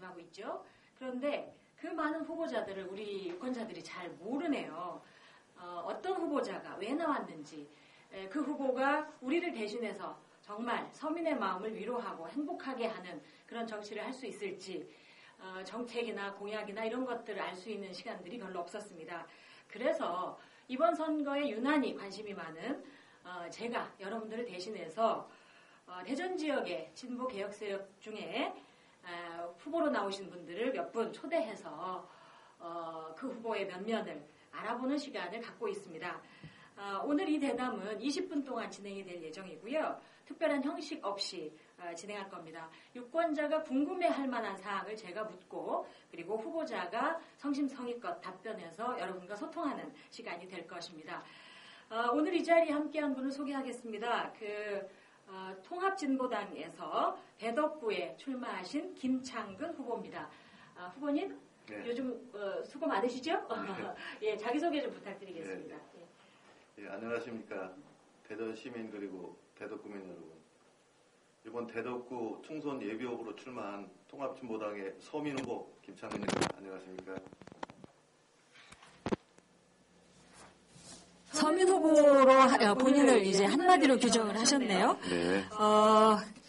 관심하고 있죠. 그런데 그 많은 후보자들을 우리 유권자들이 잘 모르네요. 어떤 후보자가 왜 나왔는지, 그 후보가 우리를 대신해서 정말 서민의 마음을 위로하고 행복하게 하는 그런 정치를 할 수 있을지, 정책이나 공약이나 이런 것들을 알 수 있는 시간들이 별로 없었습니다. 그래서 이번 선거에 유난히 관심이 많은 제가 여러분들을 대신해서 대전 지역의 진보 개혁 세력 중에 후보로 나오신 분들을 몇 분 초대해서 그 후보의 면면을 알아보는 시간을 갖고 있습니다. 오늘 이 대담은 20분 동안 진행이 될 예정이고요. 특별한 형식 없이 진행할 겁니다. 유권자가 궁금해할 만한 사항을 제가 묻고 그리고 후보자가 성심성의껏 답변해서 여러분과 소통하는 시간이 될 것입니다. 오늘 이 자리에 함께한 분을 소개하겠습니다. 통합진보당에서 대덕구에 출마하신 김창근 후보입니다. 후보님, 네. 요즘 수고 많으시죠? 네. 예, 자기소개 좀 부탁드리겠습니다. 네. 예, 안녕하십니까. 대전 시민 그리고 대덕구민 여러분. 이번 대덕구 총선 예비후보로 출마한 통합진보당의 서민 후보 김창근입니다. 안녕하십니까. 서민 후보로 본인을 이제 한마디로 규정을 하셨네요. 네.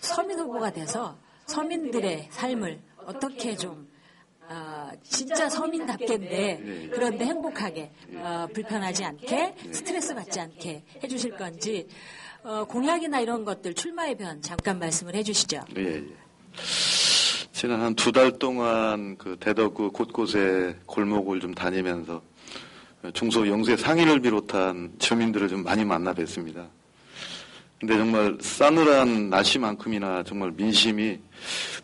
서민 후보가 돼서 서민들의 삶을 어떻게 좀 진짜 서민답게인데 네. 그런데 행복하게 불편하지 않게 스트레스 받지 않게 해주실 건지 공약이나 이런 것들 출마의 변 잠깐 말씀을 해주시죠. 예. 지난 한 2달 동안 그 대덕구 곳곳에 골목을 좀 다니면서 중소 영세 상인을 비롯한 주민들을 좀 많이 만나 뵀습니다. 근데 정말 싸늘한 날씨만큼이나 정말 민심이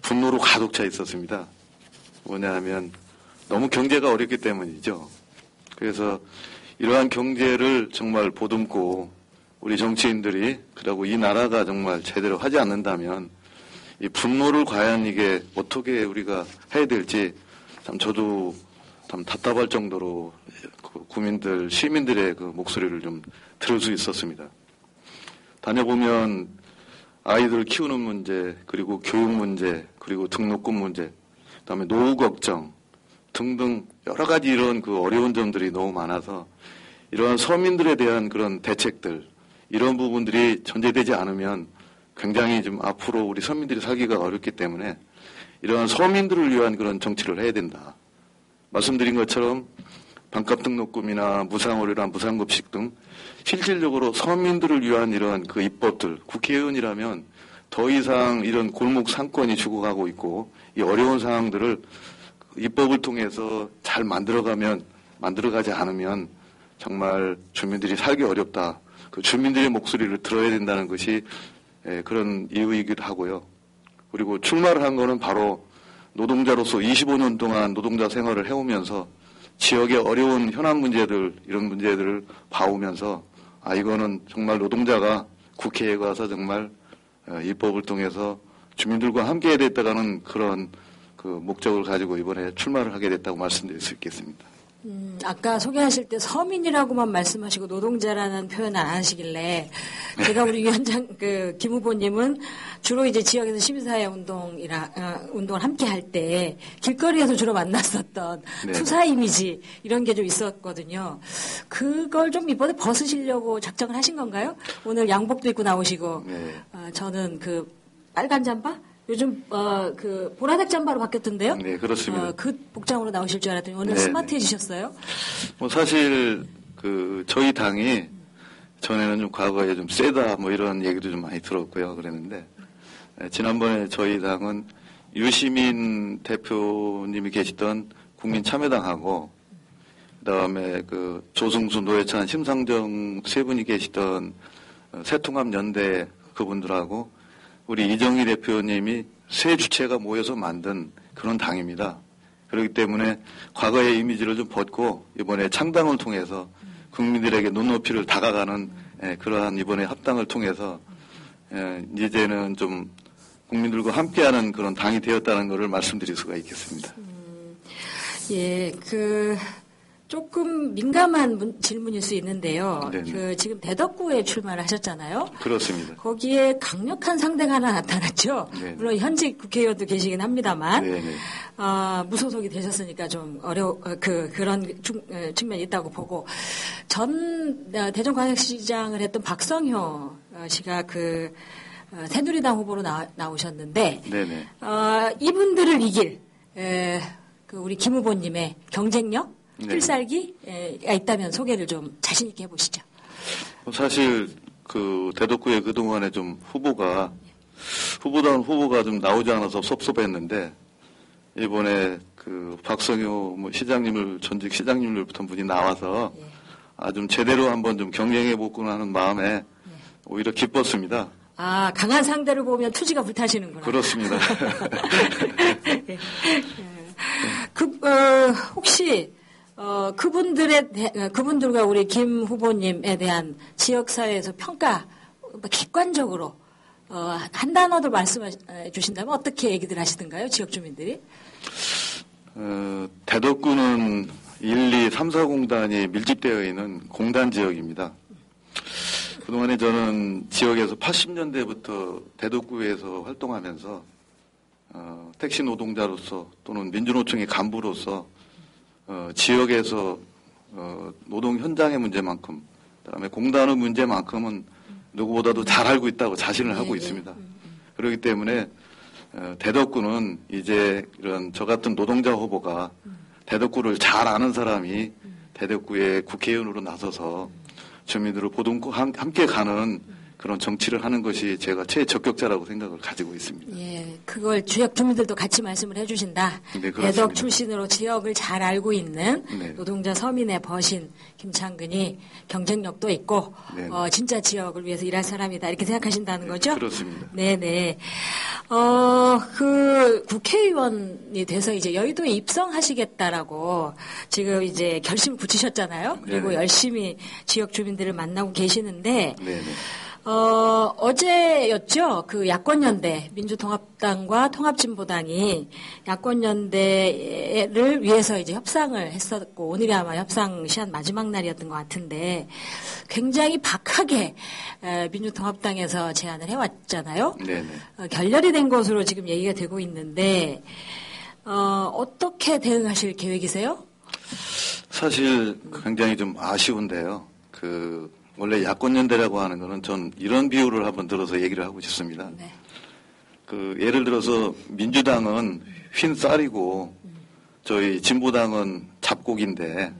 분노로 가득 차 있었습니다. 뭐냐 하면 너무 경제가 어렵기 때문이죠. 그래서 이러한 경제를 정말 보듬고 우리 정치인들이 그리고 이 나라가 정말 제대로 하지 않는다면 이 분노를 과연 이게 어떻게 우리가 해야 될지 참 저도 참 답답할 정도로 그 국민들, 시민들의 그 목소리를 좀 들을 수 있었습니다. 다녀보면 아이들 키우는 문제, 그리고 교육 문제, 그리고 등록금 문제, 그다음에 노후 걱정 등등 여러 가지 이런 그 어려운 점들이 너무 많아서 이러한 서민들에 대한 그런 대책들 이런 부분들이 전제되지 않으면 굉장히 좀 앞으로 우리 서민들이 살기가 어렵기 때문에 이러한 서민들을 위한 그런 정치를 해야 된다. 말씀드린 것처럼 반값 등록금이나 무상의료나 무상급식 등 실질적으로 서민들을 위한 이러한 그 입법들, 국회의원이라면 더 이상 이런 골목 상권이 죽어가고 있고 이 어려운 상황들을 입법을 통해서 잘 만들어가지 않으면 정말 주민들이 살기 어렵다. 그 주민들의 목소리를 들어야 된다는 것이 그런 이유이기도 하고요. 그리고 출마를 한 거는 바로 노동자로서 25년 동안 노동자 생활을 해오면서 지역의 어려운 현안 문제들 이런 문제들을 봐오면서 이거는 정말 노동자가 국회에 가서 정말 입법을 통해서 주민들과 함께 해야 됐다는 그런 그 목적을 가지고 이번에 출마를 하게 됐다고 말씀드릴 수 있겠습니다. 아까 소개하실 때 서민이라고만 말씀하시고 노동자라는 표현을 안 하시길래 제가 우리 위원장 김 후보님은 주로 이제 지역에서 시민사회 운동을 함께 할 때 길거리에서 주로 만났었던 네. 투사 이미지 이런 게 좀 있었거든요. 그걸 좀 이번에 벗으시려고 작정을 하신 건가요? 오늘 양복도 입고 나오시고 네. 저는 그 빨간 잠바? 요즘 그 보라색 잠바로 바뀌었던데요? 네, 그렇습니다. 그 복장으로 나오실 줄 알았더니 오늘 네, 스마트해지셨어요? 뭐 사실 그 저희 당이 전에는 좀 과거에 좀 세다 뭐 이런 얘기도 좀 많이 들었고요. 그랬는데 지난번에 저희 당은 유시민 대표님이 계시던 국민참여당하고 그다음에 그 조승수, 노회찬, 심상정 세 분이 계시던 새통합연대 그분들하고 우리 이정희 대표님이 세 주체가 모여서 만든 그런 당입니다. 그렇기 때문에 과거의 이미지를 좀 벗고 이번에 창당을 통해서 국민들에게 눈높이를 다가가는 그러한 이번에 합당을 통해서 이제는 좀 국민들과 함께하는 그런 당이 되었다는 것을 말씀드릴 수가 있겠습니다. 예, 조금 민감한 질문일 수 있는데요. 지금 대덕구에 출마를 하셨잖아요. 그렇습니다. 거기에 강력한 상대가 하나 나타났죠. 네네. 물론 현직 국회의원도 계시긴 합니다만. 네네. 무소속이 되셨으니까 좀 그런 측면이 있다고 보고, 대전광역시장을 했던 박성효 씨가 새누리당 후보로 나오셨는데, 네네. 이분들을 이길, 우리 김 후보님의 경쟁력, 네. 필살기가 있다면 소개를 좀 자신있게 해보시죠. 사실, 대덕구에 그동안에 좀 후보다운 후보가 좀 나오지 않아서 섭섭했는데, 이번에 박성효 전직 시장님을 부터 분이 나와서 좀 제대로 한번 좀 경쟁해보구나 하는 마음에 오히려 기뻤습니다. 강한 상대를 보면 투지가 불타시는구나. 그렇습니다. 혹시, 그분들과 우리 김 후보님에 대한 지역사회에서 평가, 객관적으로, 한 단어도 말씀해 주신다면 어떻게 얘기들 하시던가요, 지역 주민들이? 대덕구는 1, 2, 3, 4공단이 밀집되어 있는 공단 지역입니다. 그동안에 저는 지역에서 80년대부터 대덕구에서 활동하면서 택시 노동자로서 또는 민주노총의 간부로서 지역에서 노동 현장의 문제만큼, 그다음에 공단의 문제만큼은 누구보다도 잘 알고 있다고 자신을 하고 있습니다. 그렇기 때문에 대덕구는 이제 이런 저 같은 노동자 후보가 대덕구를 잘 아는 사람이 대덕구의 국회의원으로 나서서 주민들을 보듬고 함께 가는 그런 정치를 하는 것이 제가 최적격자라고 생각을 가지고 있습니다. 예, 그걸 지역 주민들도 같이 말씀을 해주신다. 네, 대덕 출신으로 지역을 잘 알고 있는 네. 노동자 서민의 버신 김창근이 경쟁력도 있고 네. 진짜 지역을 위해서 일할 사람이다 이렇게 생각하신다는 거죠? 그렇습니다. 네네. 국회의원이 돼서 이제 여의도에 입성하시겠다라고 지금 이제 결심을 굳히셨잖아요. 그리고 네네. 열심히 지역 주민들을 만나고 계시는데. 네네. 어제였죠. 야권연대, 민주통합당과 통합진보당이 야권연대를 위해서 이제 협상을 했었고, 오늘이 아마 협상 시한 마지막 날이었던 것 같은데, 굉장히 박하게 민주통합당에서 제안을 해왔잖아요. 네네. 결렬이 된 것으로 지금 얘기가 되고 있는데, 어떻게 대응하실 계획이세요? 사실 굉장히 좀 아쉬운데요. 원래 야권연대라고 하는 거는 전 이런 비유를 한번 들어서 얘기를 하고 싶습니다. 네. 예를 들어서 민주당은 흰 쌀이고 저희 진보당은 잡곡인데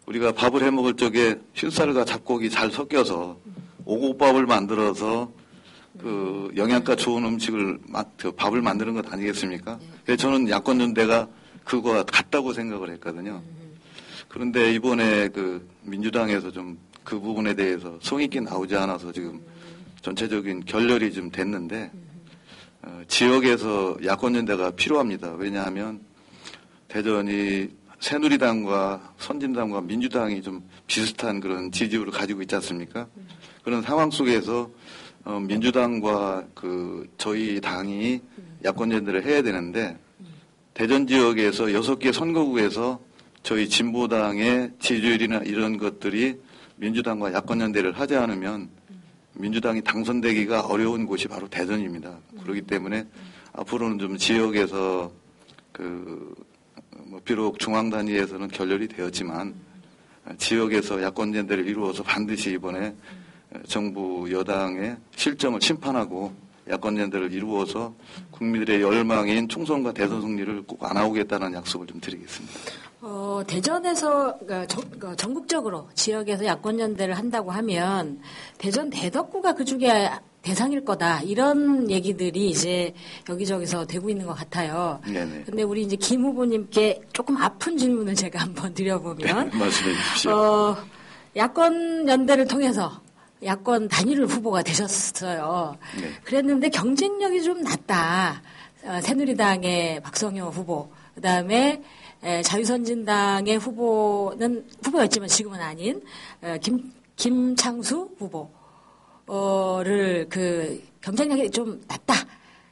우리가 밥을 해 먹을 적에 흰쌀과 잡곡이 잘 섞여서 오곡밥을 만들어서 영양가 좋은 음식을 밥을 만드는 것 아니겠습니까? 그래서 저는 야권연대가 그거와 같다고 생각을 했거든요. 그런데 이번에 민주당에서 좀 그 부분에 대해서 성의 있게 나오지 않아서 지금 전체적인 결렬이 좀 됐는데 지역에서 야권연대가 필요합니다. 왜냐하면 대전이 새누리당과 선진당과 민주당이 좀 비슷한 그런 지지율을 가지고 있지 않습니까? 그런 상황 속에서 민주당과 저희 당이 야권연대를 해야 되는데 대전 지역에서 6개 선거구에서 저희 진보당의 지지율이나 이런 것들이 민주당과 야권연대를 하지 않으면 민주당이 당선되기가 어려운 곳이 바로 대전입니다. 그렇기 때문에 앞으로는 좀 지역에서 비록 중앙 단위에서는 결렬이 되었지만 지역에서 야권연대를 이루어서 반드시 이번에 정부 여당의 실정을 심판하고 야권연대를 이루어서 국민들의 열망인 총선과 대선 승리를 꼭 안아오겠다는 약속을 좀 드리겠습니다. 대전에서 전국적으로 지역에서 야권연대를 한다고 하면 대전 대덕구가 그중에 대상일 거다 이런 얘기들이 이제 여기저기서 되고 있는 것 같아요. 네네. 근데 우리 이제 김 후보님께 조금 아픈 질문을 제가 한번 드려보면 말씀해 주십시오. 야권연대를 통해서 야권 단일 후보가 되셨어요. 네. 그랬는데 경쟁력이 좀 낮다. 새누리당의 박성효 후보, 그다음에 자유선진당의 후보였지만 지금은 아닌 김창수 후보를 경쟁력이 좀 낮다.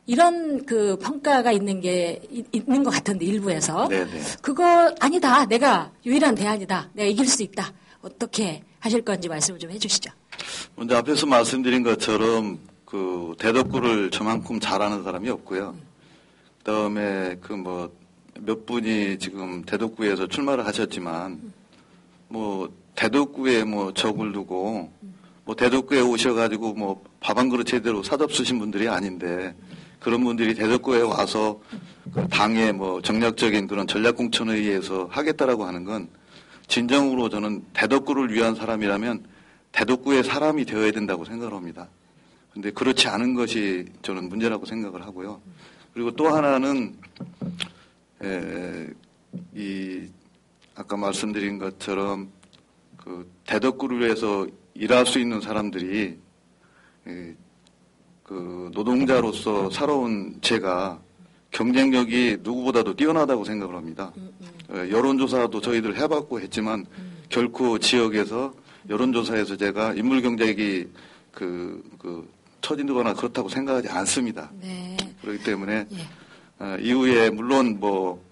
이런 평가가 있는 것 같은데 일부에서 네네. 그거 아니다. 내가 유일한 대안이다. 내가 이길 수 있다. 어떻게 하실 건지 말씀을 좀 해주시죠. 먼저 앞에서 말씀드린 것처럼 대덕구를 저만큼 잘하는 사람이 없고요. 그다음에 몇 분이 지금 대덕구에서 출마를 하셨지만 뭐 대덕구에 뭐 적을 두고 뭐 대덕구에 오셔가지고 뭐 밥 한 그릇 제대로 사잡수신 분들이 아닌데 그런 분들이 대덕구에 와서 그 당의 뭐 정략적인 그런 전략공천에 의해서 하겠다라고 하는 건 진정으로 저는 대덕구를 위한 사람이라면 대덕구의 사람이 되어야 된다고 생각을 합니다. 근데 그렇지 않은 것이 저는 문제라고 생각을 하고요. 그리고 또 하나는 아까 말씀드린 것처럼 그 대덕구를 위해서 일할 수 있는 사람들이 그 노동자로서 살아온 제가 경쟁력이 누구보다도 뛰어나다고 생각을 합니다. 여론조사도 저희들 해봤고 했지만 결코 지역에서 여론조사에서 제가 인물 경쟁이 처진거나 그렇다고 생각하지 않습니다. 네. 그렇기 때문에 이후에 물론 뭐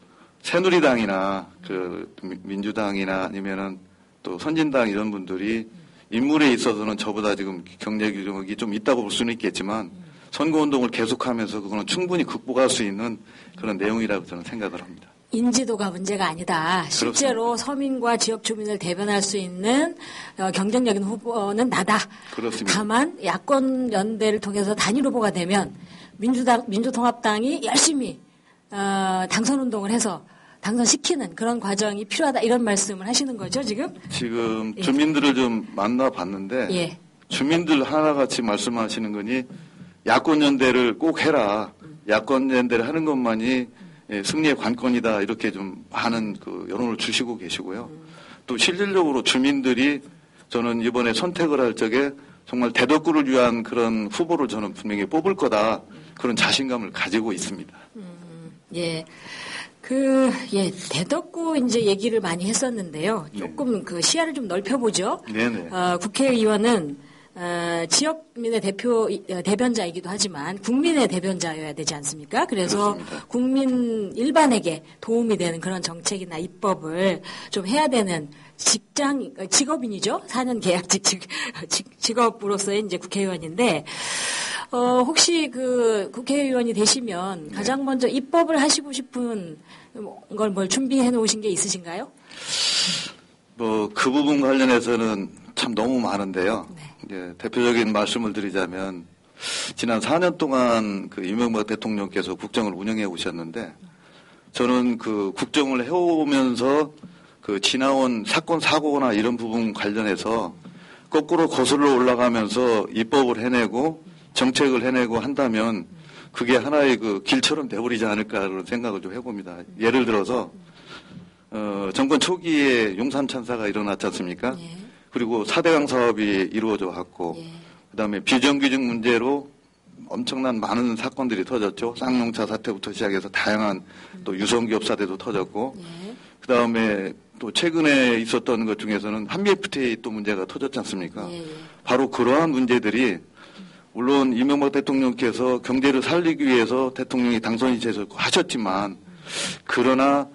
새누리당이나 그 민주당이나 아니면은 또 선진당 이런 분들이 인물에 있어서는 저보다 지금 경쟁력이 좀 있다고 볼 수는 있겠지만 선거운동을 계속하면서 그거는 충분히 극복할 수 있는 그런 내용이라고 저는 생각을 합니다. 인지도가 문제가 아니다. 실제로 그렇습니다. 서민과 지역 주민을 대변할 수 있는 경쟁력인 후보는 나다. 그렇습니다. 다만 야권 연대를 통해서 단일 후보가 되면 민주통합당이 열심히 당선 운동을 해서 당선시키는 그런 과정이 필요하다 이런 말씀을 하시는 거죠 지금? 지금 주민들을 좀 만나봤는데 예. 주민들 하나같이 말씀하시는 거니 야권 연대를 꼭 해라. 야권 연대를 하는 것만이 승리의 관건이다 이렇게 좀 많은 그 여론을 주시고 계시고요. 또 실질적으로 주민들이 저는 이번에 선택을 할 적에 정말 대덕구를 위한 그런 후보를 저는 분명히 뽑을 거다 그런 자신감을 가지고 있습니다. 예. 대덕구 이제 얘기를 많이 했었는데요. 조금 그 시야를 좀 넓혀보죠. 네네. 국회의원은 지역민의 대변자이기도 하지만 국민의 대변자여야 되지 않습니까? 그래서 그렇습니다. 국민 일반에게 도움이 되는 그런 정책이나 입법을 좀 해야 되는 직업인이죠. 4년 계약직 직업으로서의 이제 국회의원인데, 혹시 그 국회의원이 되시면 가장 먼저 입법을 하시고 싶은 걸 뭘 준비해 놓으신 게 있으신가요? 그 부분 관련해서는 참 너무 많은데요. 네. 이제 대표적인 말씀을 드리자면 지난 4년 동안 그 이명박 대통령께서 국정을 운영해 오셨는데 저는 그 국정을 해오면서 그 지나온 사건 사고나 이런 부분 관련해서 거꾸로 거슬러 올라가면서 입법을 해내고 정책을 해내고 한다면 그게 하나의 그 길처럼 돼버리지 않을까 그런 생각을 좀 해봅니다. 예를 들어서 정권 초기에 용산 참사가 일어났지 않습니까? 예. 그리고 4대강 사업이 이루어져 왔고 예. 그다음에 비정규직 문제로 엄청난 많은 사건들이 터졌죠. 쌍용차 사태부터 시작해서 다양한 또 유성기업 사태도 터졌고 예. 그다음에 또 최근에 있었던 것 중에서는 한미 FTA 또 문제가 터졌지 않습니까? 예. 바로 그러한 문제들이 물론 이명박 대통령께서 경제를 살리기 위해서 대통령이 당선이 돼서 하셨지만 그러나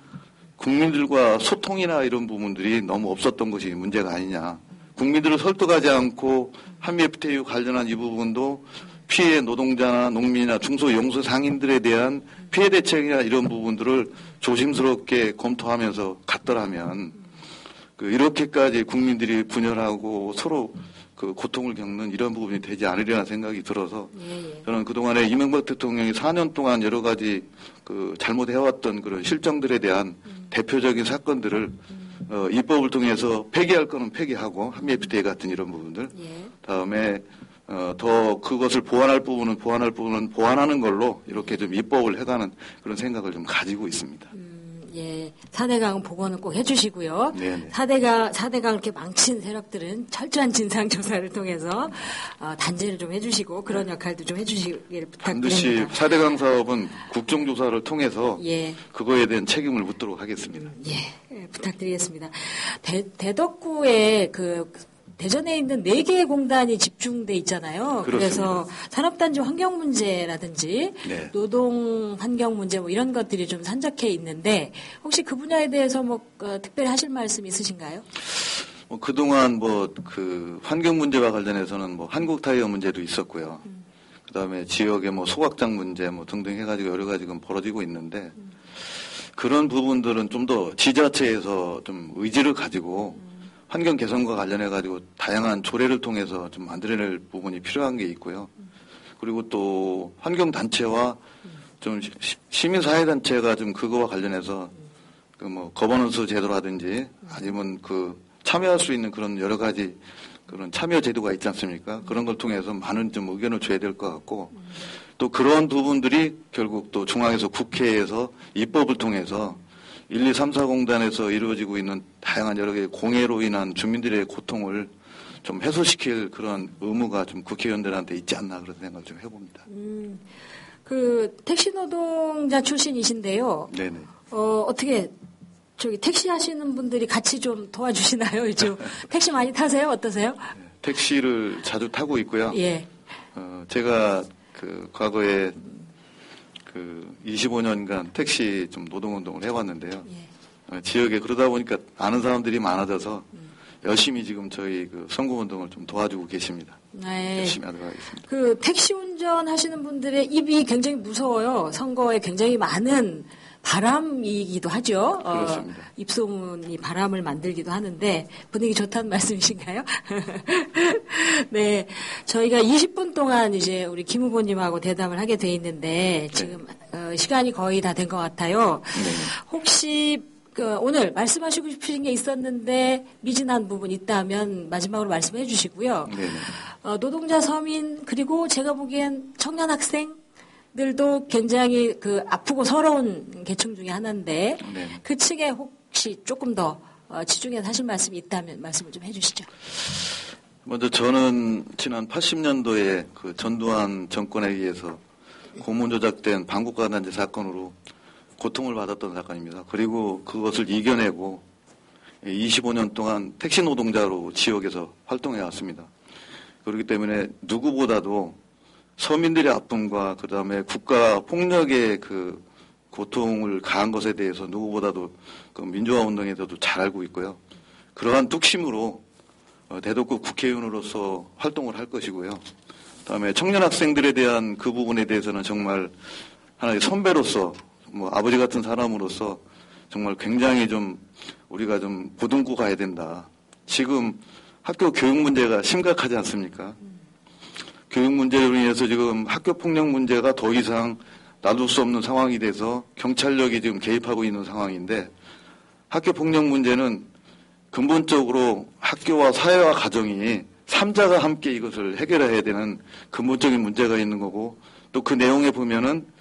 국민들과 소통이나 이런 부분들이 너무 없었던 것이 문제가 아니냐. 국민들을 설득하지 않고 한미 FTA 관련한 이 부분도 피해 노동자나 농민이나 중소용수 상인들에 대한 피해 대책이나 이런 부분들을 조심스럽게 검토하면서 갔더라면 이렇게까지 국민들이 분열하고 서로 그 고통을 겪는 이런 부분이 되지 않으리라는 생각이 들어서 저는 그동안에 이명박 대통령이 4년 동안 여러 가지 그 잘못해왔던 그런 실정들에 대한 대표적인 사건들을 입법을 통해서 폐기할 거는 폐기하고 한미 FTA 같은 이런 부분들 다음에 더 그것을 보완할 부분은 보완하는 걸로 이렇게 좀 입법을 해가는 그런 생각을 좀 가지고 있습니다. 예, 4대강 복원은 꼭 해주시고요. 네네. 4대강 이렇게 망친 세력들은 철저한 진상조사를 통해서 단죄를 좀 해주시고 그런 역할도 좀 해주시길 반드시 부탁드립니다. 4대강 사업은 국정조사를 통해서 예. 그거에 대한 책임을 묻도록 하겠습니다. 예, 부탁드리겠습니다. 대덕구에 대전에 있는 4개의 공단이 집중돼 있잖아요. 그렇습니다. 그래서 산업단지 환경 문제라든지 네. 노동 환경 문제 뭐 이런 것들이 좀 산적해 있는데 혹시 그 분야에 대해서 특별히 하실 말씀 있으신가요? 그동안 그 환경 문제와 관련해서는 한국 타이어 문제도 있었고요. 그다음에 지역의 소각장 문제 등등 해가지고 여러 가지 지금 벌어지고 있는데 그런 부분들은 좀 더 지자체에서 좀 의지를 가지고 환경 개선과 관련해 가지고 다양한 조례를 통해서 좀 만들어낼 부분이 필요한 게 있고요. 그리고 또 환경 단체와 좀 시민 사회 단체가 좀 그거와 관련해서 그 뭐 거버넌스 제도라든지 아니면 그 참여할 수 있는 그런 여러 가지 그런 참여 제도가 있지 않습니까? 그런 걸 통해서 많은 좀 의견을 줘야 될 것 같고 또 그런 부분들이 결국 또 중앙에서 국회에서 입법을 통해서 1, 2, 3, 4 공단에서 이루어지고 있는 다양한 여러 개의 공해로 인한 주민들의 고통을 좀 해소시킬 그런 의무가 좀 국회의원들한테 있지 않나 그런 생각을 좀 해봅니다. 그 택시 노동자 출신이신데요. 네네. 어떻게 저기 택시 하시는 분들이 같이 좀 도와주시나요? 요즘 택시 많이 타세요? 어떠세요? 택시를 자주 타고 있고요. 예. 제가 그 과거에 그 25년간 택시 좀 노동운동을 해왔는데요. 예. 지역에 그러다 보니까 아는 사람들이 많아져서 열심히 지금 저희 그 선거운동을 좀 도와주고 계십니다. 네. 열심히 하도록 하겠습니다. 그 택시 운전 하시는 분들의 입이 굉장히 무서워요. 선거에 굉장히 많은 바람이기도 하죠. 그렇습니다. 입소문이 바람을 만들기도 하는데 분위기 좋다는 말씀이신가요? 네, 저희가 20분 동안 이제 우리 김 후보님하고 대담을 하게 돼 있는데 지금 시간이 거의 다 된 것 같아요. 네. 혹시 오늘 말씀하시고 싶으신 게 있었는데 미진한 부분 있다면 마지막으로 말씀해 주시고요. 네. 노동자, 서민 그리고 제가 보기엔 청년 학생 들도 굉장히 그 아프고 서러운 계층 중에 하나인데 네. 그 측에 혹시 조금 더 집중해서 하실 말씀이 있다면 말씀을 좀 해주시죠. 먼저 저는 지난 80년도에 그 전두환 정권에 의해서 고문 조작된 방국가단지 사건으로 고통을 받았던 사건입니다. 그리고 그것을 이겨내고 25년 동안 택시 노동자로 지역에서 활동해 왔습니다. 그렇기 때문에 누구보다도 서민들의 아픔과 그 다음에 국가 폭력의 그 고통을 가한 것에 대해서 누구보다도 그 민주화 운동에서도 잘 알고 있고요. 그러한 뚝심으로 대덕구 국회의원으로서 활동을 할 것이고요. 그다음에 청년 학생들에 대한 그 부분에 대해서는 정말 하나의 선배로서 뭐 아버지 같은 사람으로서 정말 굉장히 좀 우리가 좀 보듬고 가야 된다. 지금 학교 교육 문제가 심각하지 않습니까? 교육 문제로 인해서 지금 학교 폭력 문제가 더 이상 놔둘 수 없는 상황이 돼서 경찰력이 지금 개입하고 있는 상황인데 학교 폭력 문제는 근본적으로 학교와 사회와 가정이 3자가 함께 이것을 해결해야 되는 근본적인 문제가 있는 거고 또 그 내용에 보면은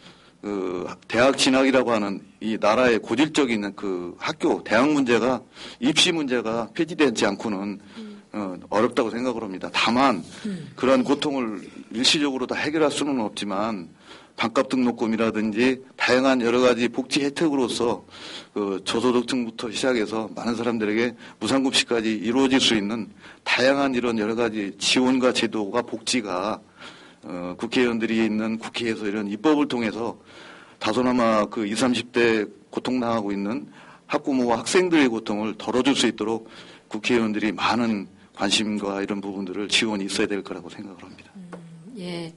그 대학 진학이라고 하는 이 나라의 고질적인 그 학교 대학 문제가 입시 문제가 폐지되지 않고는 어렵다고 생각을 합니다. 다만 그러한 고통을 일시적으로 다 해결할 수는 없지만 반값 등록금이라든지 다양한 여러 가지 복지 혜택으로서 그 저소득층부터 시작해서 많은 사람들에게 무상급식까지 이루어질 수 있는 다양한 이런 여러 가지 지원과 제도가 복지가 국회의원들이 있는 국회에서 이런 입법을 통해서 다소나마 그 20, 30대 고통당하고 있는 학부모와 학생들의 고통을 덜어줄 수 있도록 국회의원들이 많은 관심과 이런 부분들을 지원이 있어야 될 거라고 생각을 합니다. 예.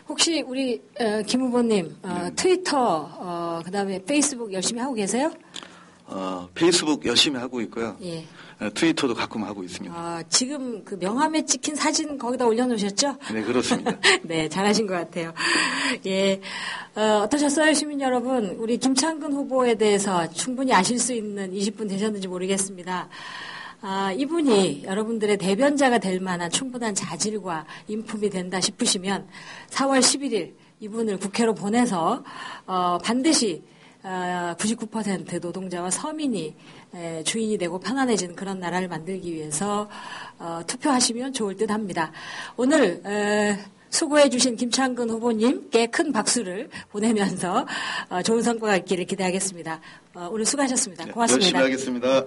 혹시 우리 김 후보님 네. 트위터 그다음에 페이스북 열심히 하고 계세요? 페이스북 열심히 하고 있고요. 예. 트위터도 가끔 하고 있습니다. 지금 그 명함에 찍힌 사진 거기다 올려놓으셨죠? 네, 그렇습니다. 네, 잘하신 것 같아요. 예. 어떠셨어요, 시민 여러분? 우리 김창근 후보에 대해서 충분히 아실 수 있는 20분 되셨는지 모르겠습니다. 이분이 여러분들의 대변자가 될 만한 충분한 자질과 인품이 된다 싶으시면 4월 11일 이분을 국회로 보내서 반드시 99% 노동자와 서민이 주인이 되고 편안해진 그런 나라를 만들기 위해서 투표하시면 좋을 듯 합니다. 오늘 수고해 주신 김창근 후보님께 큰 박수를 보내면서 좋은 성과가 있기를 기대하겠습니다. 오늘 수고하셨습니다. 고맙습니다. 열심히 하겠습니다.